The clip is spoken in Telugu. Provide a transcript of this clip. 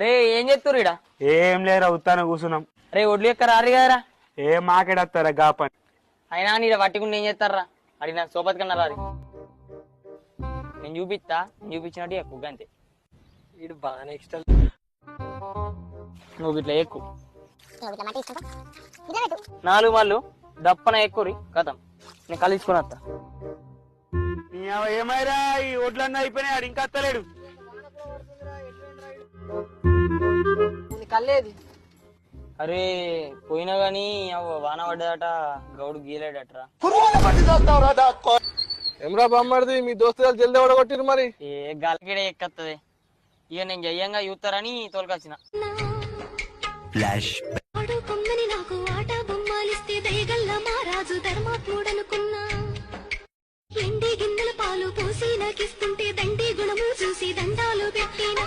రే ఏం చేస్తుర్రు ఈడ? ఏం లేరా ఉత్తాన కూర్చున్నాం. రే ఒడ్లు ఎక్క రారు కదరా. ఏ మాకెడత్తారా గా పని. అయినా నీడ పట్టుకుంటే ఏం చేస్తారా? అడిగి నాకు సోపతి కన్నా రారి. నేను చూపించినట్టు ఎక్కువ అంతే. వీడు బాగానే ఇష్టం. నువ్వు ఇట్లా ఎక్కువ 4 వాళ్ళు దప్పన ఎక్కురి కథం. నేను కలిసుకుని వస్తా. ఏమైరా ఈ ఒడ్లన్నీ అయిపోయినాయి, ఇంకా అత్తలేడు. కల్లేది అరే పోయినా గాని వాన పడ్డదట, గౌడు గీలేడట్రా. ఏమరా బామ్మడిది, మీ దోస్తులు జల్దీ ఓడగొట్టిరు మరి. ఏ గాలికిడే ఎక్కత్తది. ఇక నేను జయ్యంగా చూస్తారని తోలుకొచ్చిన. నాకు ఆట బొమ్మలిస్తే దయగల్ల మారాజు ధర్మాత్ముడనుకున్నా. ఎండి గిన్నెల పాలు పోసి నాకిస్తుంటే దండి గుణము చూసి దండాలు పెట్టిన